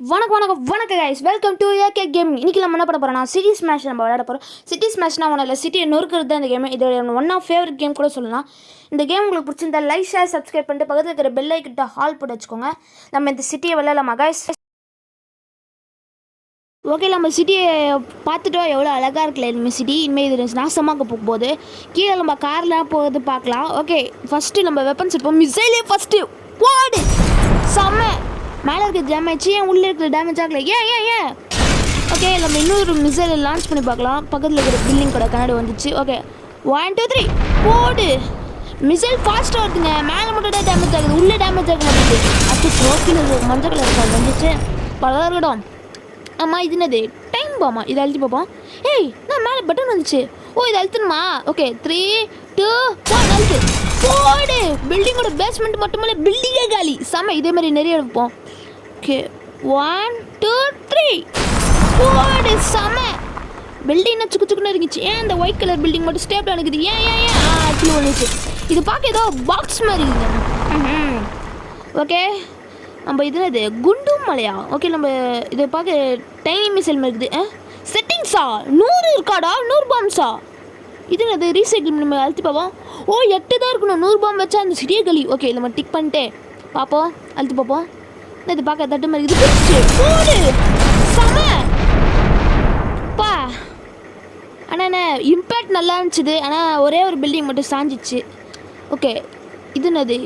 வணக்கம் guys, welcome to AK game. இன்றைக்கி நம்ம என்ன பண்ண போகிறோம்னா சிட்டி ஸ்மாஷ் நம்ம விளையாட போகிறோம். சிட்டி ஸ்மாஷ்னா ஒன்றும் இல்லை, சிட்டியை நொறுக்கிறது தான் இந்த கேம். இது ஒன் ஆஃப் ஃபேவரட் கேம் கூட சொல்லலாம். இந்த கேம் உங்களுக்கு பிடிச்சிருந்தா லைக், ஷேர், சப்ஸ்கிரைப் பண்ணிட்டு பக்கத்தில் இருக்கிற பெல் ஐக்கிட்ட ஹால் போட்டு வச்சுக்கோங்க. நம்ம இந்த சிட்டியை விளையாடலாமா கைஸ்? ஓகே, நம்ம சிட்டியை பார்த்துட்டோ எவ்வளோ அழகாக இருக்குல்ல இனிமேல் சிட்டி. இனிமேல் இது நாசமாக போகும்போது கீழே நம்ம கார்லாம் போகுது பார்க்கலாம். ஓகே, ஃபஸ்ட்டு நம்ம வெப்பன்ஸ் எடுப்போம். மிசைலே ஃபஸ்ட்டு போடு. செம்ம. மேலே இருக்க டேமேஜ் ஏன் உள்ளே இருக்கிற டேமேஜ் ஆகலை? ஏன் ஓகே, நம்ம இன்னொரு மிசைலை லான்ச் பண்ணி பார்க்கலாம். பக்கத்தில் இருக்கிற பில்டிங் கூட கண்ணாடி வந்துச்சு. ஓகே, 1 2 3 போடு. மிசைல் ஃபாஸ்ட்டாக வருதுங்க. மேலே மட்டும் தான் டேமேஜ் ஆகுது, உள்ளே டேமேஜ் ஆக மாட்டேங்குது. அது ட்ரோக்கில் மஞ்சள் கலர் கால் வந்துச்சு. பலதாக இருக்கட்டும். ஆமாம், இது என்னது? டைம் பாமா. இதை அழுத்தி பார்ப்போம். ஏய், நான் மேலே பட்டன் வந்துச்சு. ஓ, இதை அழுத்தணுமா? ஓகே, 3 2 1 அழுத்து போடு. பில்டிங்கோட பேஸ்மெண்ட் மட்டுமே பில்டிங்கே காலி. செம்ம. இதே மாதிரி நிறைய எடுப்போம். ஓகே, 1 2 3 போடு. செம்ம. பில்டிங் சுக்குன்னு இருந்துச்சு. ஏன் இந்த ஒயிட் கலர் பில்டிங் மட்டும் ஸ்டேப்ல இருக்குது? ஏன் ஆக்சுவலி வந்துச்சு. இது பார்க்க ஏதோ பாக்ஸ் மாதிரி இருக்குது. ஓகே, நம்ம இது குண்டு மலையா? ஓகே, நம்ம இதை பார்க்க டைனி மிசைல் மாதிரி இருக்குது. செட்டிங்ஸா 100 இருக்காடா? 100 பாம்ஸா? இது அது ரீசைக்கிள் நம்ம அழுத்தி பார்ப்போம். ஓ, 8 தான் இருக்கணும். 100 பாம் வச்சா அந்த சிட்டியே கலி. ஓகே, நம்ம டிக் பண்ணிட்டு பார்ப்போம், அழுத்தி பார்ப்போம். இது பார்க்க தட்டு மாதிரி இது போடு. செம பா. ஆனால் இம்பேக்ட் நல்லா இருந்துச்சு. ஆனால் ஒரே ஒரு பில்டிங் மட்டும் சாஞ்சிச்சு. ஓகே, இது என்னது?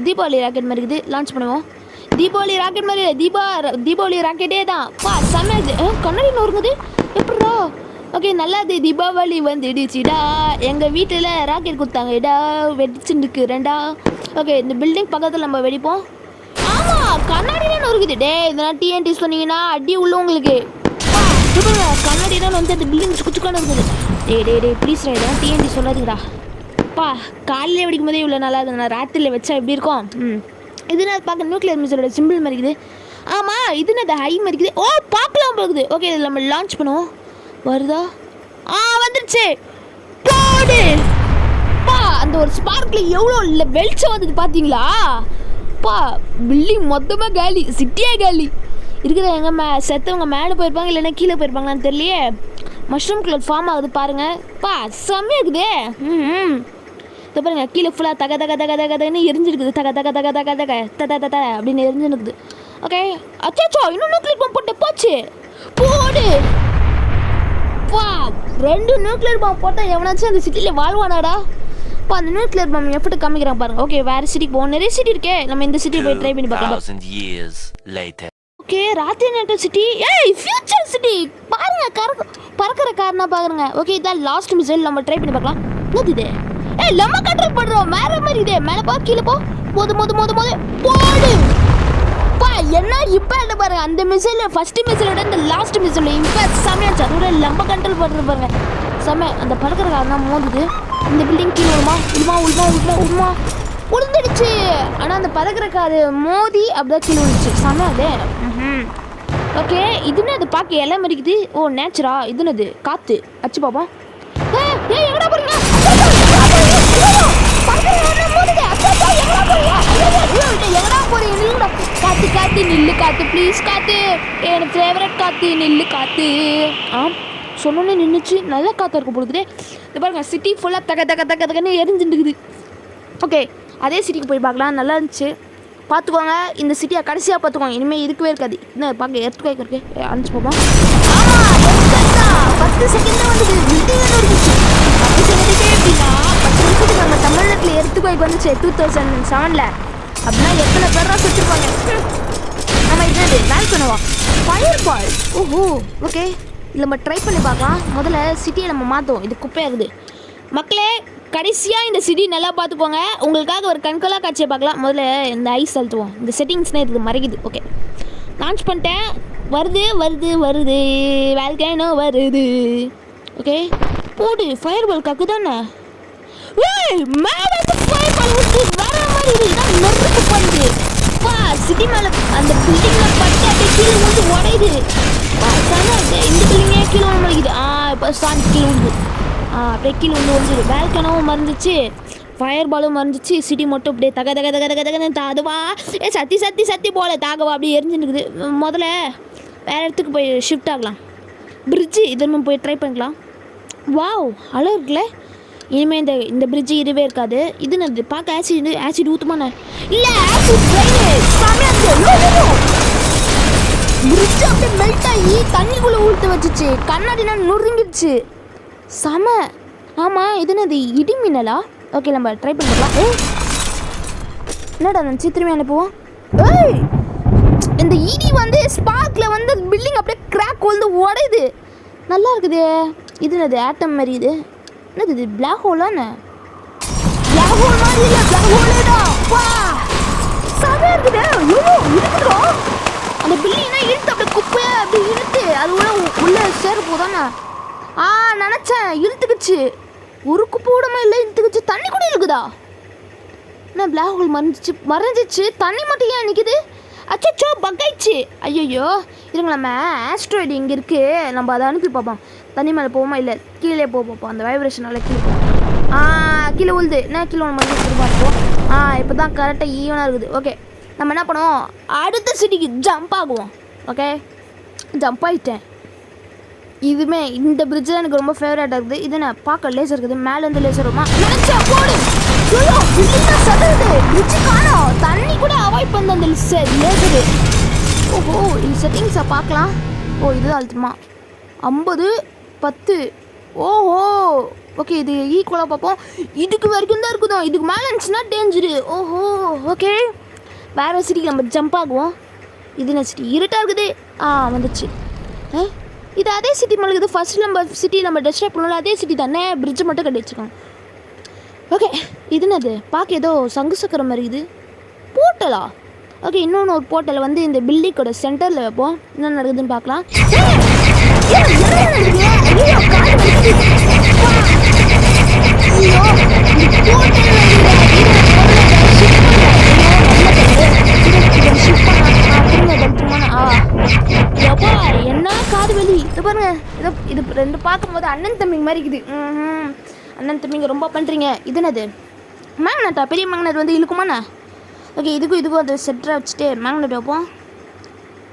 தீபாவளி ராக்கெட் மாதிரி இருக்குது. லான்ச் பண்ணுவோம். தீபாவளி ராக்கெட் மாதிரி தீபாவளி ராக்கெட்டே தான். பா, செம. இது கண்ணாடி நொறுங்குது எப்படா? ஓகே, நல்லாது. தீபாவளி வந்துடுச்சுடா. எங்கள் வீட்டில் ராக்கெட் கொடுத்தாங்கடா, வெடிச்சுருக்கு ரெண்டா. ஓகே, இந்த பில்டிங் பக்கத்தில் நம்ம வெடிப்போம். ஆமாம், கண்ணாடிலாம் நொறுக்குது. டே, இதெல்லாம் டிஎன்டி சொன்னீங்கன்னா அடி உள்ள உங்களுக்கு. கண்ணாடிலாம் வந்து அந்த பில்டிங் சுக்குச்சுக்கான இருக்குது. டே ப்ளீஸ் ரா, இதெல்லாம் டிஎன்டி சொல்லாதுங்கடா. பா, காலையில் வெடிக்கும் போதே இவ்வளோ நல்லா இருக்குது. நான் ராத்திரியில் வச்சா எப்படி இருக்கும்? இதுனா பார்க்க நியூக்ளியர் மிசைலோட சிம்பிள் மாதிரி இருக்குது. ஆமாம், இதுன்னு அது ஹை மாதிரி இருக்குது. ஓ, பார்க்கலாம் போகுது. ஓகே, இதில் நம்ம லான்ச் பண்ணுவோம். வருதா? வந்துருச்சு. போடு. பா, அந்த ஒரு ஸ்பார்க்கில் எவ்வளோ இல்லை வெளிச்சம் வந்தது பார்த்தீங்களா? பா, பில்டிங் மொத்தமாக காலி, சிட்டியாக காலி. இருக்கிற எங்கே செத்தவங்க மேலே போயிருப்பாங்க, இல்லைன்னா கீழே போயிருப்பாங்களான்னு தெரியலையே. மஷ்ரூம் கலர் ஃபார்ம் ஆகுது பாருங்கள். பா, செம்மையாக இருக்குதே. இதை பாருங்க, கீழே ஃபுல்லாக தகன்னு எரிஞ்சிருக்குது. தக அப்படின்னு எரிஞ்சுருக்குது. ஓகே, அச்சாச்சோ, இன்னும் நியூக்ளியர் பாம்பு போட்டு போச்சு. போடு. பா, 2 நியூக்ளியர் பாம்பு போட்டால் எவனாச்சும் அந்த சிட்டியில் வாழ்வானாடா? இப்போ அந்த நியூக்ளியர் பாம்பு எப்படி காமிக்கிறான் பாருங்க. ஓகே, வேறு சிட்டிக்கு போவோம். நிறைய சிட்டி இருக்கே, நம்ம இந்த சிட்டியை போய் ட்ரை பண்ணி பார்க்கலாம். ஓகே, ராத்திரி நேரத்து சிட்டி. ஏய், ஃபியூச்சர் சிட்டி பாருங்க. பறக்கிற காரணம் பாருங்க. ஓகே, இதான் லாஸ்ட் மிசைல். நம்ம ட்ரை பண்ணி பார்க்கலாம். என்னது இது? ஏய், நம்ம கண்ட்ரோல் பண்ணுறோம். வேற மாதிரி இதே. மேலே போ, கீழே போ. மோது போடு. பா, என்ன இப்போ என்ன பாருங்க. அந்த மிசைல் ஃபர்ஸ்ட் மிசைலோட இந்த லாஸ்ட் மிசைல் இம்பேக்ட் செம்மையாச்சு. அதோட நம்ம கண்ட்ரோல் பண்ணுறது பாருங்க. செம்ம. அந்த பறக்கிற காரணம் மோதுது. இந்த பில்டிங் கீழே உழுமா உளுந்துடுச்சு. ஆனால் அந்த பறக்கிற காரு மோதி அப்படிதான் கீழே விழுந்துச்சு. செம்ம அது. ஓகே, இதுன்னு அது பார்க்க எல்லாம் இருக்குது. ஓ, நேச்சரா? இதுன்னு காற்று அச்சு பார்ப்போம். எங்கடா போறீங்க? காத்து நில்லு. காத்து ப்ளீஸ். காத்து எனக்கு ஃபேவரட். காத்து நில்லு. காத்து சொன்னோன்னே நின்றுச்சு. நல்லா காற்று இருக்கும் பொழுது. இது பாருங்க, சிட்டி ஃபுல்லாக தகன்னு எரிஞ்சுட்டுக்குது. ஓகே, அதே சிட்டிக்கு போய் பார்க்கலாம். நல்லா இருந்துச்சு. பார்த்துக்கோங்க, இந்த சிட்டியை கடைசியாக பார்த்துக்கோங்க. இனிமேல் இருக்கவே இருக்காது. இன்னும் பார்க்க எர்த்குவேக் இருக்கு. அனுப்பிச்சு பார்ப்போம். 10 செகண்ட் வந்துச்சு. 10 செகண்டுக்கே எப்படின்னா 10 நிமிஷத்துக்கு நம்ம தமிழ்நாட்டில் எர்த்குவேக் வந்துச்சு 2007 அப்படின்னா எத்தனை பேர் தான் சுற்றிருப்பாங்க. நம்ம இது ட்ரை பண்ணுவோம். Fire ball. ஓஹோ, ஓகே, இதில் நம்ம ட்ரை பண்ணி பார்க்கலாம். முதல்ல சிட்டியை நம்ம மாற்றுவோம். இது குப்பையாகுது மக்களே. கடைசியாக இந்த சிட்டி நல்லா பார்த்துக்கோங்க. உங்களுக்காக ஒரு கண்கொள்ளா காட்சியை பார்க்கலாம். முதல்ல இந்த ஐஸ் அழுத்துவோம். இந்த செட்டிங்ஸ்னால் இது மறைக்குது. ஓகே, லான்ச் பண்ணிட்டேன். வருது வேல்கேனோ வருது. ஓகே, போடு. ஃபயர் பால் கக்கு தானே? மேலே ஃபயர் பால் விட்டு வர மாதிரி இதுதான் நெருப்பு பண்ணுது. பா, சிட்டி மேலே அந்த பில்டிங்கில் பட்டு அப்படியே கீழே வந்து உடையுது. இந்த பில்டிங்கே கீழே வந்து மறைக்குது. இப்போ சாஞ்சி கீழே விழுது. அப்படியே கீழே வந்துடும். வேல்கனவும் மறந்துச்சு. ஃபயர் பாலும் மறைஞ்சிச்சு. சிட்டி மட்டும் அப்படியே தக தக தக தக தகன்னு தாதுவா. சத்தி சத்தி சத்தி போல தாகவா அப்படியே எரிஞ்சுருக்குது. முதல்ல வேறு இடத்துக்கு போய் ஷிஃப்ட் ஆகலாம். பிரிட்ஜு இதெல்லாம் போய் ட்ரை பண்ணிக்கலாம். வாவ் அழகு இருக்குல்ல. இனிமேல் இந்த பிரிட்ஜு இதுவே இருக்காது. இது நான் பார்க்க ஆசிட் ஊற்றுமான இல்லை ஆசிட் பிரிட்ஜு அப்படியே மெல்ட் ஆகி தண்ணிக்குள்ளே ஊற்று வச்சிச்சு. கண்ணாடினா நொறுங்கிடுச்சு. செம. ஆமாம் இது என்னது இடி மின்னலா? ஓகே நம்ம ட்ரை பண்ணிக்கலாம். என்னடா நான் சித்திரமே அனுப்புவோம். ஏய் இந்த இடி வந்து ஸ்பார்க்கில் வந்து பில்டிங் அப்படியே கிராக் வந்து உடையுது. நல்லா இருக்குது. இது என்னது ஆட்டம் மாதிரி இது என்னது இது பிளாக் ஹோலான்னு? பிளாக் ஹோல் மாதிரி இல்லை பிளாக் ஹோலேடா. வா செமையாக இருக்குது. இருக்குதோ அந்த பில்டிங்னா இழுத்து அப்படியே குப்பையாக அப்படி இழுத்து அது உள்ளே சேர போதானே. நினச்சேன் இழுத்துக்குச்சு. ஒரு குப்பை விடமா இல்லை இழுத்துக்குச்சு. தண்ணி கூட இருக்குதா? என்ன பிளாக் ஹோல் மறைஞ்சிச்சு தண்ணி மட்டும் ஏன் நிற்கிது? அச்சோ பக்காயிடுச்சு. ஐயோ இருங்க நம்ம ஆஸ்ட்ராய்டு இங்கே இருக்குது. நம்ம அதை அனுப்பி பார்ப்போம். தண்ணி மேலே போவோமா இல்லை கீழே பார்ப்போம். அந்த வைப்ரேஷனால் கீழே கீழே உழுது என்ன கீழே ஒன்று மாதிரி பார்ப்போம். இப்போ தான் கரெக்டாக ஈவனாக இருக்குது. ஓகே நம்ம என்ன பண்ணுவோம் அடுத்த சிட்டிக்கு ஜம்ப் ஆகுவோம். ஓகே ஜம்ப் ஆகிட்டேன். இதுவுமே இந்த பிரிட்ஜ் தான் எனக்கு ரொம்ப ஃபேவரட்டாக இருக்குது. இது என்ன பார்க்க லேசர் இருக்குது. மேலேருந்து லேசர் வருமா நினச்சா போடு. பிரிட்ஜு காணோம். தண்ணி கூட அவாய்ட் பண்ண அந்த லேசரு. ஓஹோ இது செட்டிங்ஸை பார்க்கலாம். இதுதான் அழுத்துமா 50 10. ஓஹோ ஓகே இது ஈக்குவலாக பார்ப்போம். இதுக்கு வரைக்கும் தான் இருக்குதோ. இதுக்கு மேலே இருந்துச்சுன்னா டேஞ்சரு. ஓஹோ ஓகே வேறு சிட்டிக்கு நம்ம ஜம்ப் ஆகுவோம். இது என்ன சிட்டி இருட்டாக இருக்குது. வந்துச்சு. இது அதே சிட்டி மேலே இருக்குது. ஃபர்ஸ்ட் நம்ம சிட்டி நம்ம டெஸ்ட்ராய் பண்ணல அதே சிட்டி தானே. பிரிட்ஜு மட்டும் கட்டி வச்சுருக்கோம். ஓகே இது என்னது பார்க்க ஏதோ சங்கு சக்கரம் மாதிரி இது போர்ட்டலா? ஓகே இன்னொன்று ஒரு போர்ட்டலை வந்து இந்த பில்டிங்கோட சென்டரில் வைப்போம். என்ன நடக்குதுன்னு பார்க்கலாம். என்ன காது வெளி இது பாருங்க. இது ரெண்டு பார்க்கும்போது அண்ணன் தம்பிங்க மாதிரி இருக்குது. அண்ணன் தம்பிங்க ரொம்ப பண்ணுறீங்க. இது என்னது மேக்னெட்டா? பெரிய மேக்னெட் வந்து இழுக்குமாண்ணா? ஓகே இதுக்கும் அது செட்டரை வச்சுட்டு மேக்னெட் வைப்போம்.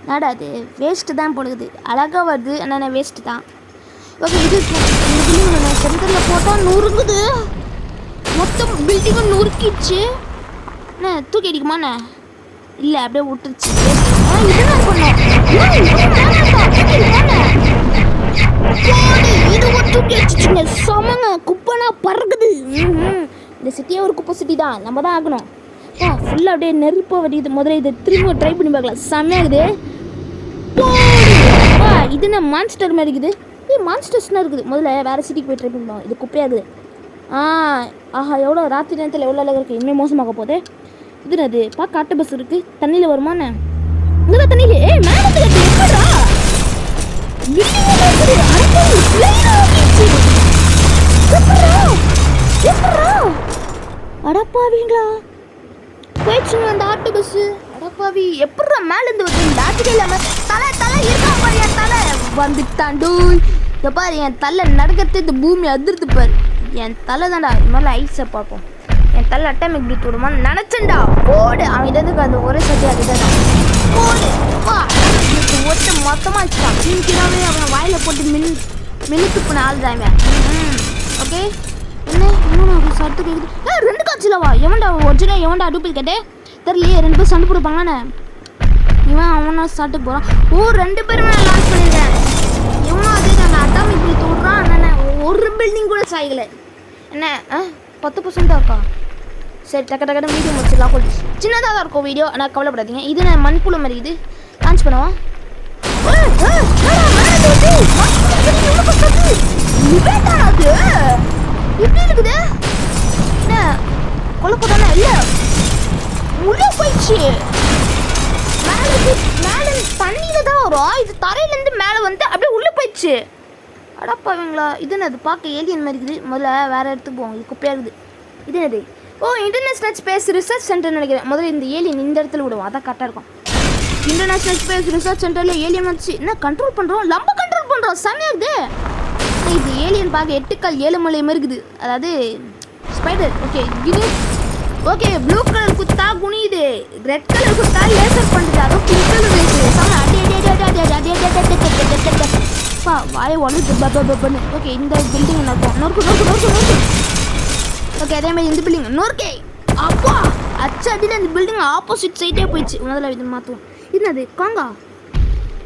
நாடா அது வேஸ்ட்டு தான் போடுது. அழகாக வருது ஆனால் வேஸ்ட்டு தான். ஓகே இது இந்த பில்டிங் சென்டரில் போட்டால் நொறுங்குது. மொத்தம் பில்டிங்கும் நொறுக்கிடுச்சு. என்ன தூக்கி அடிக்குமாண்ணா? இல்லை அப்படியே விட்டுருச்சு. இதுதான் பண்ணோம். இது ஒரு தூக்கி அடிச்சுச்சுங்க. சமங்க குப்பைனா பறக்குது. இந்த சிட்டியே ஒரு குப்பை சிட்டி தான். நம்ம தான் ஆகணும். ஃபுல்லாக அப்படியே நெருப்பாக வடிது. முதல்ல இதை திரும்ப ட்ரை பண்ணி பார்க்கலாம். செம்மையாகுது. இது என்ன மான்ஸ்டர் மாதிரி இருக்குது. மான்ஸ்டர்ஸ்னால் இருக்குது. முதல்ல வேறு சிட்டிக்கு போய் ட்ரை பண்ணுவோம். இது குப்பையாகுது. ஆஹா எவ்வளோ ராத்திரி நேரத்தில் எவ்வளோ அழகாக இருக்குது. இன்னும் மோசமாக போகுது. இது அது பார்க்க ஆட்டோ பஸ் இருக்குது. தண்ணியில் வருமானே இங்கதான் தண்ணியில் மேலே எப்படா அடப்பாவீங்களா போயிடுச்சுங்க அந்த ஆட்டோ பஸ்ஸு. அடப்பாவி எப்படா மேலேருந்து வந்து டாக்டர் இல்லாமல் தலை இருக்கா பாரு. என் தலை வந்துட்டாண்டு. இதை பாரு என் தலை நடக்கிறது இந்த பூமி அதிர்ந்து பாரு. என் தலை தான்டா. இது மாதிரிலாம் ஐஸை பார்ப்போம். என் தலை அட்டாமிக் பிரீத் விடுமான்னு நினச்சேன்டா. போடு அவன் இதுக்கு அந்த ஒரே சட்டி அதுதான் போடு. வா ஒட்டு மொத்தமாக வச்சுட்டான். கிணக்கினாவே அவன் வாயில் போட்டு மினுத்து போன ஆள் தான். ஓகே என்ன இன்னொன்று ஒரு சத்து கேட்குது. ரெண்டு காய்ச்சலவா? எவன்டா ஒரிஜினல் எவன்டா டூப்ளிகேட்டு தெரியலையே. 2 பேர் சண்டை போடுப்பாங்கண்ணே. இவன் அவனா சாட்டுக்கு போகிறான். ரெண்டு பேருமே நான் லான்ச் பண்ணியிருக்கேன். இவனும் அதே தான் அட்டாமிக் பிரீத் விட்றான். என்னென்ன ஒரு பில்டிங் கூட சாய்கலை. என்ன 10% இருக்கா? சரி டக்கு வீடியோ முடிச்சிடலாம். கொஞ்சம் சின்னதாக தான் இருக்கும் வீடியோ. ஆனால் கவலைப்படாதீங்க. இது நான் மண்புழு மாதிரி இது லான்ச் பண்ணுவோம். எப்படி இருக்குது? என்ன கொலப்பதானே? இல்லை உள்ள போயிடுச்சு. மேலே தண்ணியில் தான் வரும். இது தரையிலேருந்து மேலே வந்து அப்படியே உள்ளே போயிடுச்சு. அடப்பாவீங்களா? இது என்னது பார்க்க ஏலியன் மாதிரி இருக்குது. முதல்ல வேறு இடத்துக்கு போவோம். இது குப்பையாக இருக்குது. இது என்னது? இன்டர்நேஷ்னல் ஸ்பேஸ் ரிசர்ச் சென்டர் நினைக்கிறேன். முதல்ல இந்த ஏலியன் இந்த இடத்துல விடுவோம். அதான் கரெக்டாக இருக்கும். இன்டர்நேஷ்னல் ஸ்பேஸ் ரிசர்ச் சென்டரில் ஏலியன் வந்துச்சு. என்ன கண்ட்ரோல் பண்ணுறோம்? நம்ம கண்ட்ரோல் பண்ணுறோம். செம்மையாகுது. இது ஏலியன் பார்க்க 8 கால் 7 மலை மாதிரி இருக்குது. அதாவது ஸ்பைடர். ஓகே இது ஓகே ப்ளூ கலர் குத்தா குனியுது, ரெட் கலர் குத்தா லேசர் பண்ணுது, அதுவும் பிங்க் கலர் லேசர் சாம அடி அடி அடி அடி அடி அடி அடி பா வாயை ஒன்று பன்னு. ஓகே இந்த பில்டிங் நொறுக்கு. ஓகே அதே மாதிரி இந்த பில்டிங் நொறுக்கே அப்பா அச்சு அடியில் இந்த பில்டிங் ஆப்போசிட் சைடே போயிடுச்சு. முதல்ல இது மாற்றுவோம். என்னது காங்கா?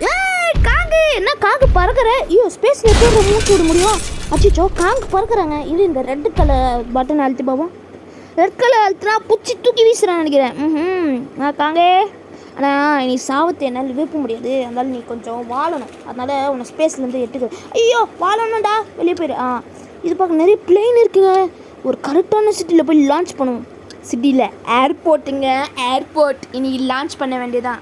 ஏய் காங்கு என்ன காங்கு பறக்கிற? ஐயோ ஸ்பேஸ் எப்படி மூச்சு விட முடியும்? அச்சிச்சோ காங்கு பறக்குறாங்க. இது இந்த ரெட் கலர் பட்டன் அழுத்தி பாப்போம். ரெட் கலர் அழுத்தினா பூச்சி தூக்கி வீசுறான்னு நினைக்கிறேன். நான் காங்கே ஆனால் நீ சாவத்தை என்னால் விருப்ப முடியாது, அதனால நீ கொஞ்சம் வாழணும், அதனால உன்னை ஸ்பேஸ்லேருந்து எட்டுக்க. ஐயோ வாழணும்டா, வெளியே போயிடு. இது பார்க்க நிறைய பிளெயின் இருக்குங்க. ஒரு கரெக்டான சிட்டியில் போய் லான்ச் பண்ணுவோம். சிட்டியில் ஏர்போர்ட்டுங்க, ஏர்போர்ட் இன்னைக்கு லான்ச் பண்ண வேண்டியதான்.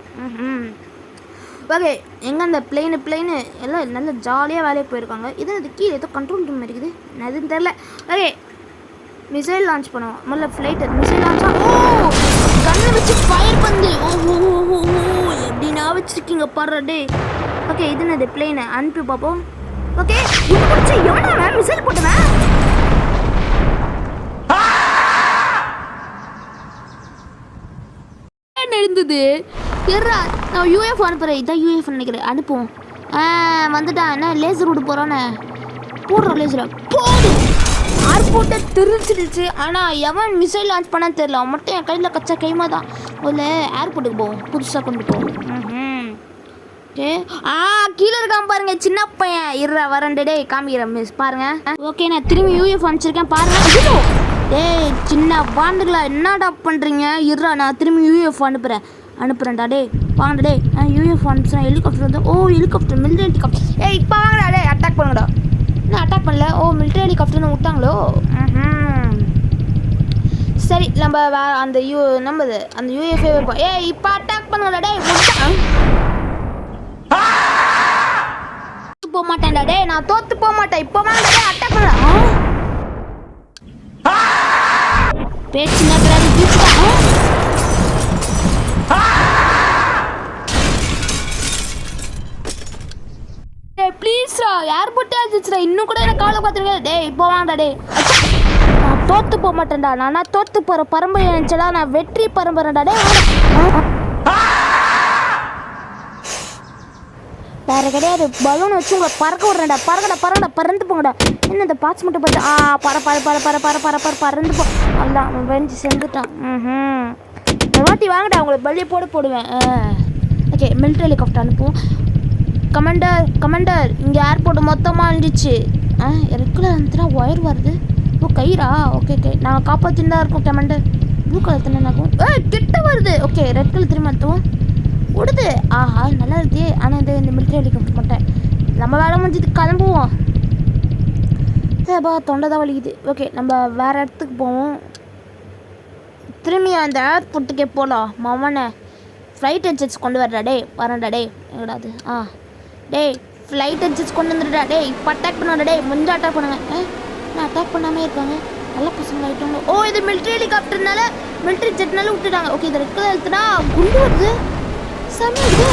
ஓகே எங்கே அந்த பிளெயின் எல்லாம் நல்லா ஜாலியாக வேலையை போயிருக்காங்க. இது கீழே ஏதோ கண்ட்ரோல் ரூம் இருக்குது, எதுன்னு தெரில. ஓகே மிசைல் லான்ச் பண்ணுவோம். முதல்ல ஃப்ளைட்டு மிசைல் லான்ச். ஓ கண்ணை வச்சு ஃபயர் பண்ணு. ஓ எப்படின்னா வச்சுருக்கீங்க பாரு டே. ஓகே இது என்னது பிளெயினை அனுப்பி பார்ப்போம். ஓகே இது பிடிச்சி எவனா மிசைல் போட்டுவேன். இருந்தது எர்ரா நான் யூஎஃப் அனுப்புகிறேன். இதான் யூஎஃப் நினைக்கிறேன். அனுப்புவோம். வந்துட்டான். என்ன லேசர் விட்டு போகிறானே, போடுறோம் லேசரை போடு. ஏர்போர்ட்டை தெரிஞ்சிடுச்சு. ஆனால் எவன் மிசைல் லான்ச் பண்ணான்னு தெரியல. அவன் மட்டும் என் கையில் கச்சா கைமா தான். ஒரு ஏர்போர்ட்டுக்கு போவோம், புதுசாக கொண்டு போவோம். ஓகே கீழே இருக்கான் பாருங்க சின்ன பையன். இருறா வரண்டே டே காமிக்கிறேன் மிஸ் பாருங்க. ஓகே நான் திரும்பி யூஎஃப் அனுப்பிச்சிருக்கேன் பாருங்க. டேய் சின்ன வாண்டுங்களா என்னடா பண்ணுறீங்க? இருறா நான் திரும்பி யூஎஃப் அனுப்புகிறேன்டா. டே வாங்க டே யூஎஃப் அனுப்பிச்சேன். ஹெலிகாப்டர் வந்து ஹெலிகாப்டர் மிலிட்டரி ஹெலிகாப்டர். இப்போ வாங்கடா டே அட்டாக் பண்ணுங்கடா. இன்னும் அட்டாக் பண்ணல. மிலிட்டரி ஹெலிகாப்டர்னு விட்டாங்களோ. சரி நம்ம அந்த நம்மது அந்த யூஎஃப்ஏ வைப்போம். இப்போ அட்டாக் பண்ணுங்கடா டே. போக மாட்டேன்டா டே, நான் தோத்து போக மாட்டேன். இப்போ வாங்கடா டே அட்டாக் பண்ண. பேச்சு நகராது ப்ளீஸ்ரா ஏர்போர்ட்டே அடிச்சுடா. இன்னும் கூட எனக்கு காலை பார்த்துருக்கேன். டே இப்போ வாங்கடா டே. நான் தோத்து போக மாட்டேன்டா. நான் தோத்து போகிற பரம்பரை நினச்சடா, நான் வெற்றி பரம்பரைடா டே. வேறு கிடையாது, பலூன் வச்சு உங்களை பறக்க விட்றேன்டா. பறந்து போங்கடா. என்ன இந்த பாட்ஸ் மட்டும் பார்த்து பறந்து போ. அதான் அவன் வெஞ்சு செஞ்சுட்டான். வாட்டி வாங்கடா உங்களை பள்ளியை போடுவேன். ஓகே மிலிட்டரி ஹெலிகாப்டர் அனுப்புவோம். கமாண்டர் இங்கே ஏர்போர்ட் மொத்தமாக அழிஞ்சிச்சு. ரெட் கலர் அனுப்புனா ஒயர் வருது. கயிறா? ஓகே நாங்கள் காப்பாற்றின்னு தான் இருக்கோம் கமாண்டர். ப்ளூ கலர் தானே ஆகும். கிட்ட வருது. ஓகே ரெட் கலர் திரும்ப அனுப்புவோம். விடுது. ஆஹா நல்லா இருக்கு. ஆனால் இந்த மிலிட்டரி ஹெலிகாப்டர் மாட்டேன். நம்ம வேலை முடிஞ்சதுக்கு கிளம்புவோம். தொண்டை தான் வலிக்குது. ஓகே நம்ம வேறு இடத்துக்கு போவோம். திரும்பி அந்த ஏர்போர்ட்டுக்கே போகலாம். மவனை ஃப்ளைட் என்ஜின்ஸ் கொண்டு வரடா டே. வரேன்டா டே. எங்கடாது? டேய் ஃப்ளைட் என்ஜின்ஸ் கொண்டு வந்துடுடா டே. இப்போ அட்டாக் பண்ணுவாடா டே. முடிஞ்சு அட்டாக் பண்ணுங்க. நான் அட்டாக் பண்ணாமல் இருக்காங்க. நல்ல பசங்க ஆகிட்டாங்க. இது மிலிட்டரி ஹெலிகாப்டர்னால மிலிட்டரி ஜெட்னால விட்டுட்டாங்க. ஓகே இதை ரெட் கலர் எழுத்துனா குண்டு வருது. சமையுது.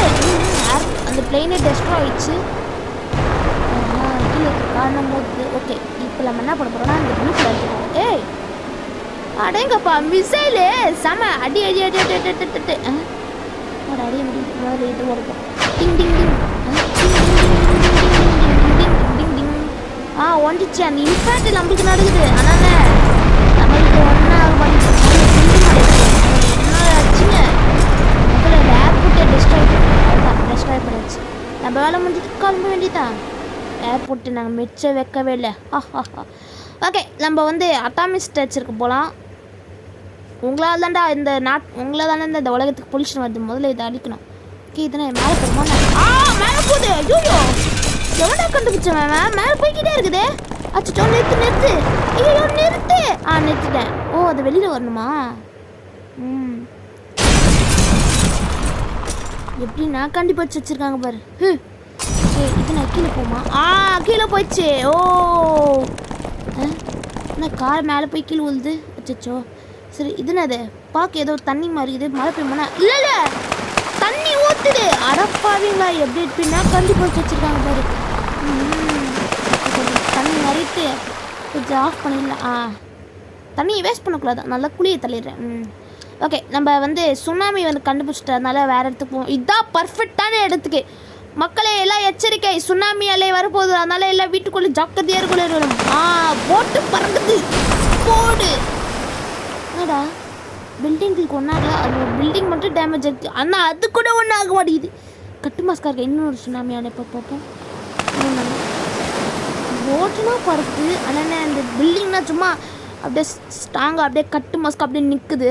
அந்த பிளெயினே டெஸ்ட்ராய் ஆயிடுச்சு. கீழே காரணம் போகுது. ஓகே இப்போ நம்ம என்ன பண்ண போகிறோம்னா இந்த ப்ளூ கலர் எடுத்துக்கோங்க. அடேங்கப்பா மிசைலு செம அடி அடிய முடியுது. முதல்ல இது ஓடுப்போம். டிங் டிங் டிங் ஒன்றிச்சு. அந்த இம்பேக்ட் நம்மளுக்கு நடக்குது. ஆனால் நம்மளுக்கு ஒன்றாக மாட்டேங்குது. ஏர்போர்ட்டை டெஸ்ட்ராய் பண்ணிடுச்சு. நம்ம வேலை முடிஞ்சுட்டு கிளம்ப வேண்டியதான். ஏர்போர்ட்டு நாங்கள் மிச்சம் வைக்கவே இல்லை. ஓகே நம்ம அட்டாமிக் ஸ்ட்ரெச்சருக்கு போகலாம். உங்களால் தான்டா உங்களால் தானே இந்த உலகத்துக்கு பொல்யூஷன் வருது. முதல்ல இதை அழிக்கணும். ஓகே இதனை மேலே போகுமா? மேலே போகுது. ஐயோ எவனா கண்டுபிடிச்சேன். மேலே போய்கிட்டே இருக்குது. அச்சோ நிறுத்து. ஐயோ நிறுத்து. நிறுத்திட்டேன். அது வெளியில் வரணுமா? எப்படி நான் கண்டுபிடிச்சு வச்சுருக்காங்க பாரு. இது நான் கீழே போமா? கீழே போயிடுச்சு. என்ன கார் மேலே போய் கீழே விழுது. அச்சோ சரி இது என்னது? பார்க்க ஏதோ தண்ணி மாதிரி இது. மழை பெய்யுமா? இல்லை தண்ணி ஊற்றுது. அடப்பாவீங்களா எப்படின்னா கண்டுபிடிச்சு வச்சுருக்காங்க பாரு. தண்ணி நிறைட்டு கொஞ்சம் ஆஃப் பண்ணிடலாம். தண்ணியை வேஸ்ட் பண்ணக்கூடாது, நல்லா குளியை தள்ளிடுறேன். ஓகே, நம்ம வந்து சுனாமி வந்து கண்டுபிடிச்சிட்டதுனால வேறு இடத்துக்கு போவோம். இதுதான் பர்ஃபெக்டான இடத்துக்கு. மக்களே எல்லாம் எச்சரிக்கை, சுனாமி அலை வரப்போகுது, அதனால எல்லாம் வீட்டுக்குள்ளே ஜாக்கிரதையாக இருக்கணும். போட்டு பறக்குது, போடு. என்னடா பில்டிங்களுக்கு ஒன்றாகல, அது ஒரு பில்டிங் மட்டும் டேமேஜ் ஆகிடுது, ஆனால் அது கூட ஒன்றும் ஆக மாட்டேங்குது. கட்டு மாஸ்காக இருக்க இன்னொரு சுனாமி அலை இப்போ பார்ப்போம். போட்டுனா பறக்குது, ஆனால் அந்த பில்டிங்னா சும்மா அப்படியே ஸ்ட்ராங்காக அப்படியே கட்டு மாஸ்க் அப்படியே நிற்குது.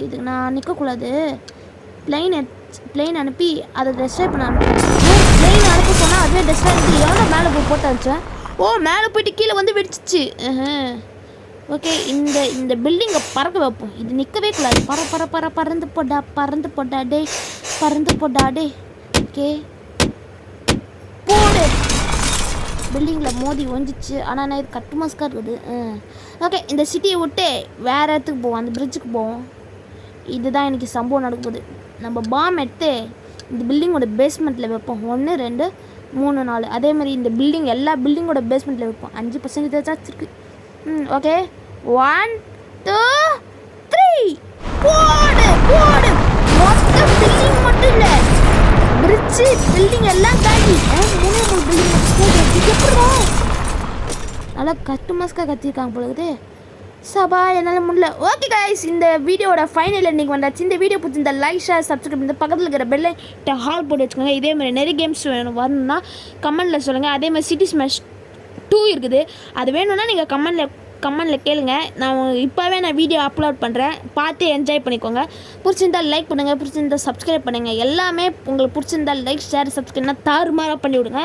இது நான் நிற்கக்கூடாது. பிளெயின் அனுப்பி அதை டெஸ்ட்ராய் பண்ண பிளெயின் அனுப்ப சொன்னால் அதுவே டெஸ்ட்ராய் பண்ணி எவ்வளோ மேலே போய் போட்டாச்சேன். மேலே போயிட்டு கீழே வந்து வெடிச்சிச்சு. ஓகே, இந்த பில்டிங்கை பறக்க வைப்போம். இது நிற்கவே கூடாது. பறந்து போட்டா டே, பறந்து போட்டா டே. ஓகே, போடு. பில்டிங்கில் மோதி ஒஞ்சிச்சு, ஆனால் நான் இது கட்டு மாஸ்காக இருக்குது. ஓகே, இந்த சிட்டியை விட்டு வேறு இடத்துக்கு போவோம், அந்த பிரிட்ஜுக்கு போவோம். இதுதான் எனக்கு சம்பவம் நடக்குது. நம்ம பாம் எடுத்து இந்த பில்டிங்கோட பேஸ்மெண்ட்டில் வைப்போம். 1 2 3 4 அதே மாதிரி இந்த பில்டிங் எல்லா பில்டிங்கோட பேஸ்மெண்ட்டில் வைப்போம். 5% இருக்குது. ஓகே, 1 2 3 போடு. மொத்த பில்டிங் மட்டும் இல்லை, பிரிட்ஜு பில்டிங் எல்லாம் காலி. 3 பில்டிங் எப்படா நல்லா கட்டு மாஸ்காக கத்திருக்காங்க போலகுது. சபா என்னால் முடியல. ஓகே கைஸ், இந்த வீடியோட ஃபைனல் எண்டிங் வந்தாச்சு. இந்த வீடியோ பிடிச்சிருந்த லைக் ஷேர் சப்ஸ்கிரைப் பண்ணி பக்கத்தில் இருக்கிற பெல்லை ஹால் போட்டு வச்சுக்கோங்க. இதேமாதிரி நிறைய கேம்ஸ் வரணும்னா கமெண்ட்டில் சொல்லுங்கள். அதேமாதிரி சிட்டி ஸ்மாஷ் 2 இருக்குது, அது வேணும்னா நீங்கள் கமெண்டில் கேளுங்க. நான் இப்போவே வீடியோ அப்லோட் பண்ணுறேன், பார்த்து என்ஜாய் பண்ணிக்கோங்க. பிடிச்சிருந்தால் லைக் பண்ணுங்கள், பிடிச்சிருந்தால் சப்ஸ்கிரைப் பண்ணுங்கள். எல்லாமே உங்களுக்கு பிடிச்சிருந்தால் லைக் ஷேர் சப்ஸ்கிரைப்னா தாறுமாறாக பண்ணி விடுங்க.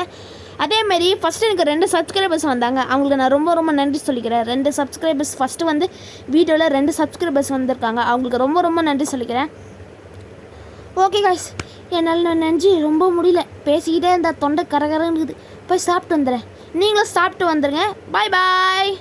அதேமாரி ஃபஸ்ட்டு எனக்கு 2 சப்ஸ்கிரைபர்ஸ் வந்தாங்க, அவங்களுக்கு நான் ரொம்ப நன்றி சொல்லிக்கிறேன். 2 சப்ஸ்கிரைபர்ஸ் ஃபஸ்ட்டு வந்து வீடியோவில் 2 சப்ஸ்கிரைபர்ஸ் வந்திருக்காங்க, அவங்களுக்கு ரொம்ப நன்றி சொல்லிக்கிறேன். ஓகே காய்ஸ், என்னால் நான் நன்றி ரொம்ப முடியல, பேசிக்கிட்டே இருந்தால் தொண்டை கரகரன்னு இருக்குது. போய் சாப்பிட்டு வந்துடுறேன், நீங்களும் சாப்பிட்டு வந்துடுங்க. பாய்.